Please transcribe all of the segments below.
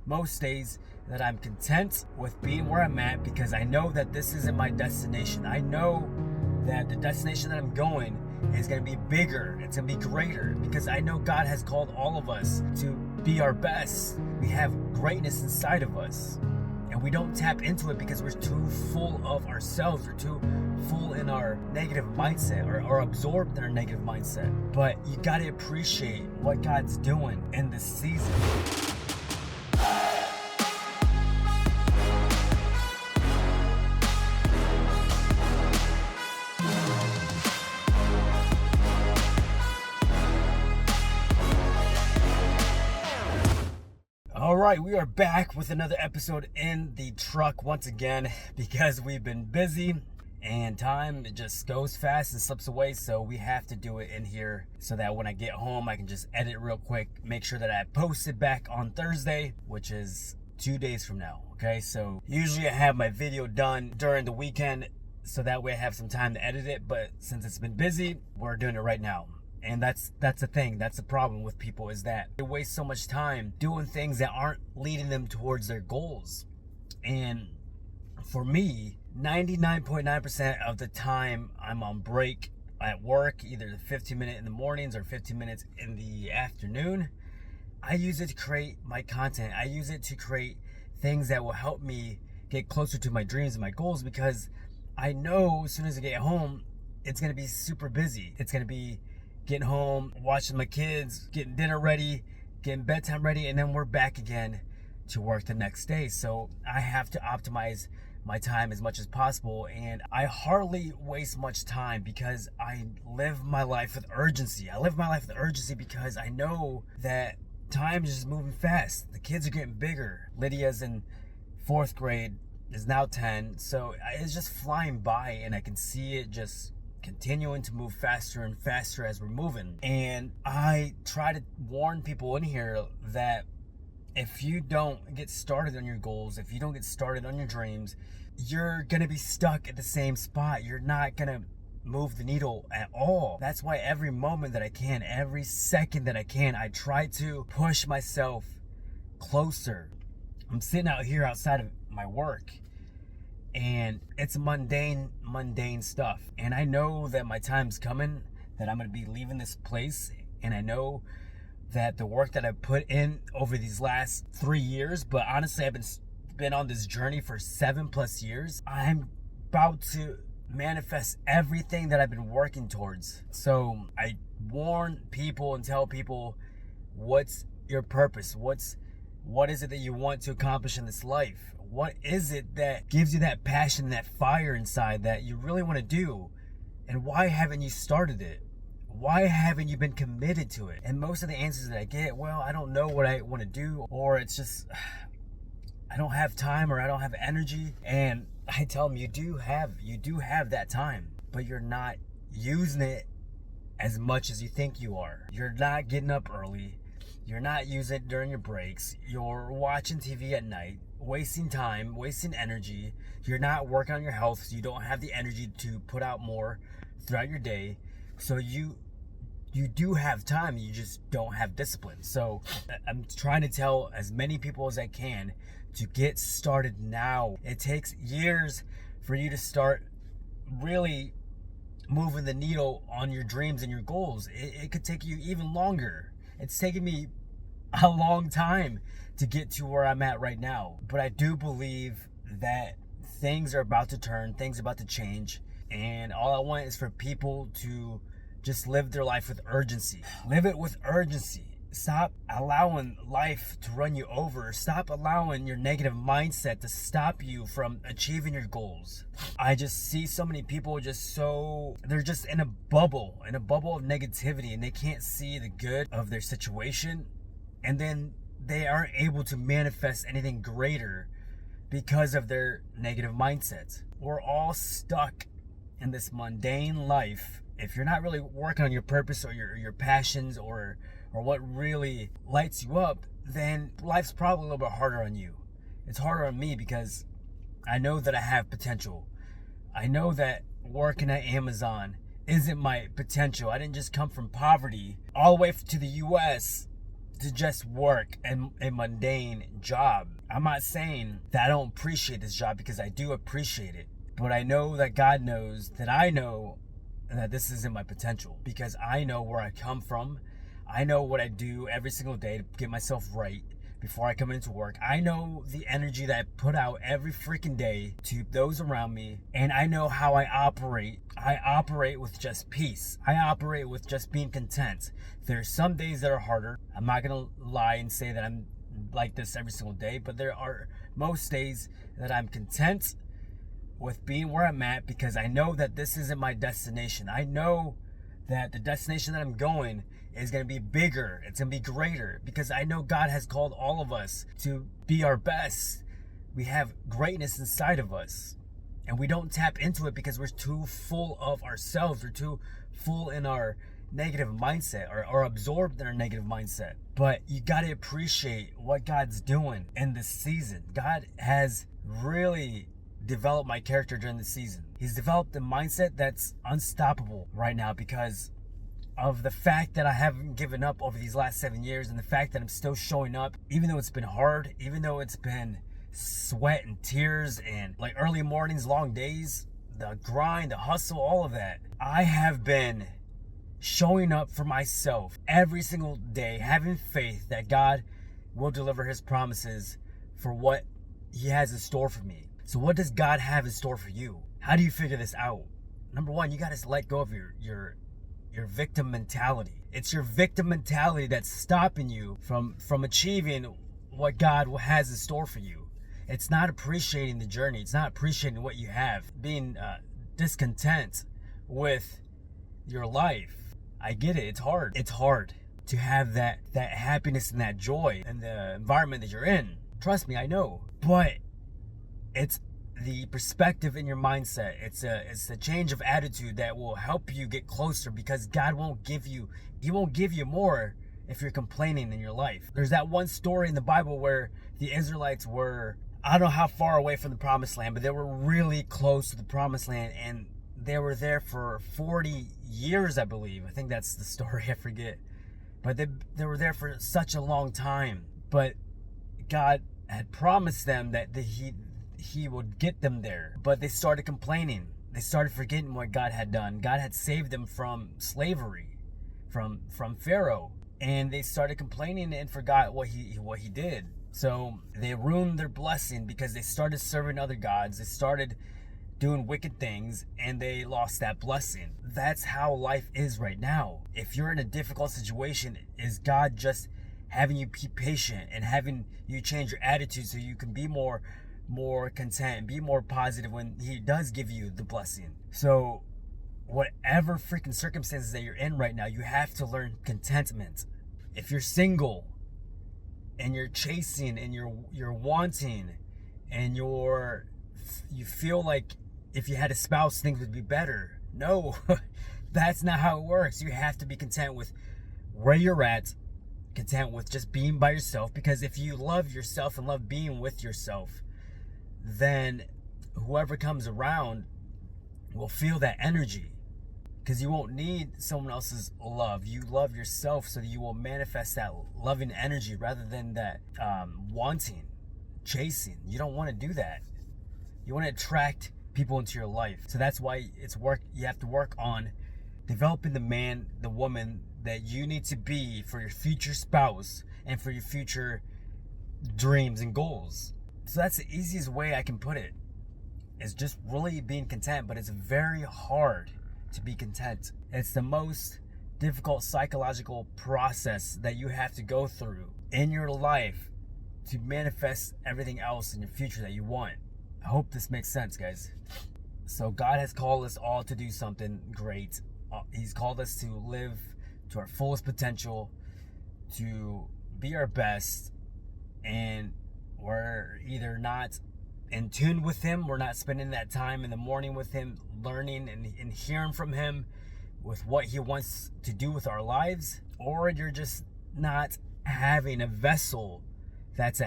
most days that I'm content with being where I'm at, because I know that this isn't my destination. I know that the destination that I'm going is going to be bigger. It's going to be greater, because I know God has called all of us to be our best. We have greatness inside of us, and we don't tap into it because we're too full of ourselves. We're too full in our negative mindset, or absorbed in our negative mindset. But you got to appreciate what God's doing in this season. All right, we are back with another episode in the truck once again, because we've been busy and time just goes fast and slips away. So we have to do it in here so that when I get home, I can just edit real quick, make sure that I post it back on Thursday, which is 2 days from now. Okay, so usually I have my video done during the weekend, so that way I have some time to edit it. But since it's been busy, we're doing it right now. And that's the thing. That's the problem with people, is that they waste so much time doing things that aren't leading them towards their goals. And for me, 99.9% of the time I'm on break at work, either the 15-minute in the mornings or 15 minutes in the afternoon, I use it to create my content. I use it to create things that will help me get closer to my dreams and my goals, because I know as soon as I get home, it's going to be super busy. It's going to be getting home, watching my kids, getting dinner ready, getting bedtime ready, and then we're back again to work the next day. So I have to optimize my time as much as possible, and I hardly waste much time because I live my life with urgency. I live my life with urgency because I know that time is just moving fast. The kids are getting bigger. Lydia's in 4th grade, is now 10, so it's just flying by, and I can see it just continuing to move faster and faster as we're moving. And I try to warn people in here that if you don't get started on your goals, if you don't get started on your dreams, you're gonna be stuck at the same spot. You're not gonna move the needle at all. That's why every moment that I can, every second that I can, I try to push myself closer. I'm sitting out here outside of my work, and it's mundane stuff. And I know that my time's coming, that I'm going to be leaving this place. And I know that the work that I've put in over these last 3 years, but honestly, I've been on this journey for 7+ years. I'm about to manifest everything that I've been working towards. So I warn people and tell people, what's your purpose? What is it that you want to accomplish in this life? What is it that gives you that passion, that fire inside that you really want to do? And why haven't you started it? Why haven't you been committed to it? And most of the answers that I get, well, I don't know what I want to do, or it's just, I don't have time, or I don't have energy. And I tell them, you do have that time, but you're not using it as much as you think you are. You're not getting up early. You're not using it during your breaks. You're watching TV at night, wasting time, wasting energy. You're not working on your health, so you don't have the energy to put out more throughout your day. So you do have time, you just don't have discipline. So I'm trying to tell as many people as I can to get started now. It takes years for you to start really moving the needle on your dreams and your goals. It could take you even longer. It's taken me a long time to get to where I'm at right now. But I do believe that things are about to turn, things are about to change. And all I want is for people to just live their life with urgency. Live it with urgency. Stop allowing life to run you over. Stop allowing your negative mindset to stop you from achieving your goals. I just see so many people they're just in a bubble of negativity, and they can't see the good of their situation. And then they aren't able to manifest anything greater because of their negative mindset. We're all stuck in this mundane life. If you're not really working on your purpose or your passions or what really lights you up, then life's probably a little bit harder on you. It's harder on me because I know that I have potential. I know that working at Amazon isn't my potential. I didn't just come from poverty all the way to the US to just work a mundane job. I'm not saying that I don't appreciate this job, because I do appreciate it. But I know that God knows that I know that this isn't my potential, because I know where I come from. I know what I do every single day to get myself right before I come into work. I know the energy that I put out every freaking day to those around me, and I know how I operate. I operate with just peace. I operate with just being content. There's some days that are harder. I'm not gonna lie and say that I'm like this every single day, but there are most days that I'm content with being where I'm at, because I know that this isn't my destination. I know that the destination that I'm going is going to be bigger. It's going to be greater, because I know God has called all of us to be our best. We have greatness inside of us, and we don't tap into it because we're too full of ourselves. We're too full in our negative mindset, or absorbed in our negative mindset. But you got to appreciate what God's doing in this season. God has really developed my character during the season. He's developed a mindset that's unstoppable right now, because of the fact that I haven't given up over these last 7 years, and the fact that I'm still showing up, even though it's been hard, even though it's been sweat and tears and like early mornings, long days, the grind, the hustle, all of that. I have been showing up for myself every single day, having faith that God will deliver his promises for what he has in store for me. So what does God have in store for you? How do you figure this out? Number one, you got to let go of your victim mentality. It's your victim mentality that's stopping you from achieving what God has in store for you. It's not appreciating the journey. It's not appreciating what you have. Being discontent with your life. I get it. It's hard. It's hard to have that happiness and that joy in the environment that you're in. Trust me, I know. But it's the perspective in your mindset. It's a change of attitude that will help you get closer, because God won't give you more if you're complaining in your life. There's that one story in the Bible where the Israelites were, I don't know how far away from the promised land, but they were really close to the promised land, and they were there for 40 years, I believe. I think that's the story, I forget. But they were there for such a long time. But God had promised them that he would get them there. But they started complaining. They started forgetting what God had done. God had saved them from slavery, from Pharaoh. And they started complaining and forgot what he did. So they ruined their blessing because they started serving other gods. They started doing wicked things, and they lost that blessing. That's how life is right now. If you're in a difficult situation, is God just having you be patient and having you change your attitude so you can be more content and be more positive when he does give you the blessing? So whatever freaking circumstances that you're in right now, you have to learn contentment. If you're single and you're chasing and you're wanting and you feel like if you had a spouse things would be better, no. That's not how it works. You have to be content with where you're at, content with just being by yourself, because if you love yourself and love being with yourself, then whoever comes around will feel that energy, because you won't need someone else's love. You love yourself, so that you will manifest that loving energy rather than that wanting, chasing. You don't want to do that. You want to attract people into your life. So that's why you have to work on developing the man, the woman that you need to be for your future spouse and for your future dreams and goals. So that's the easiest way I can put it, is just really being content. But it's very hard to be content. It's the most difficult psychological process that you have to go through in your life to manifest everything else in your future that you want. I hope this makes sense, guys. So God has called us all to do something great. He's called us to live to our fullest potential, to be our best, and we're either not in tune with him, we're not spending that time in the morning with him, learning and hearing from him with what he wants to do with our lives, or you're just not having a vessel that's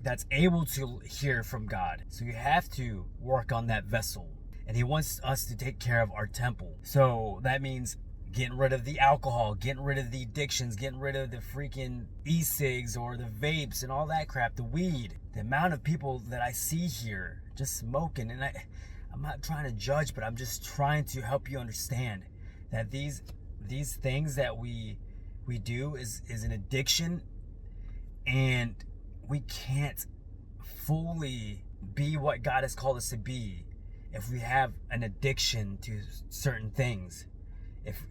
that's able to hear from God. So you have to work on that vessel, and he wants us to take care of our temple. So that means getting rid of the alcohol, getting rid of the addictions, getting rid of the freaking e-cigs or the vapes and all that crap, the weed. The amount of people that I see here just smoking, and I'm not trying to judge, but I'm just trying to help you understand that these things that we do is an addiction, and we can't fully be what God has called us to be if we have an addiction to certain things.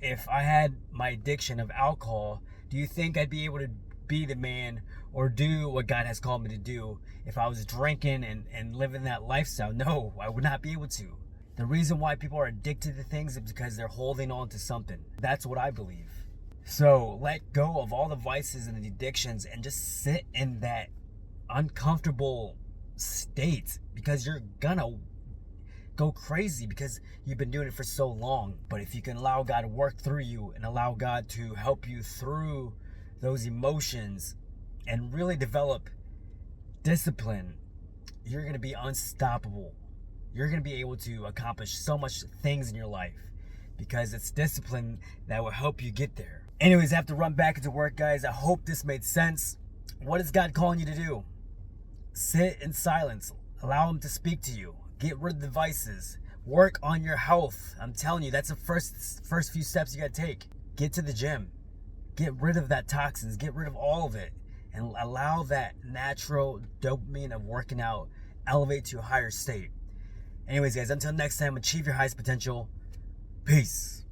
If I had my addiction of alcohol, do you think I'd be able to be the man or do what God has called me to do if I was drinking and living that lifestyle? No, I would not be able to. The reason why people are addicted to things is because they're holding on to something. That's what I believe. So let go of all the vices and the addictions and just sit in that uncomfortable state, because you're gonna go crazy because you've been doing it for so long. But if you can allow God to work through you and allow God to help you through those emotions and really develop discipline, you're going to be unstoppable. You're going to be able to accomplish so much things in your life because it's discipline that will help you get there. Anyways, I have to run back into work, guys. I hope this made sense. What is God calling you to do? Sit in silence. Allow Him to speak to you. Get rid of the vices. Work on your health. I'm telling you, that's the first few steps you gotta take. Get to the gym. Get rid of that toxins. Get rid of all of it. And allow that natural dopamine of working out elevate to a higher state. Anyways, guys, until next time, achieve your highest potential. Peace.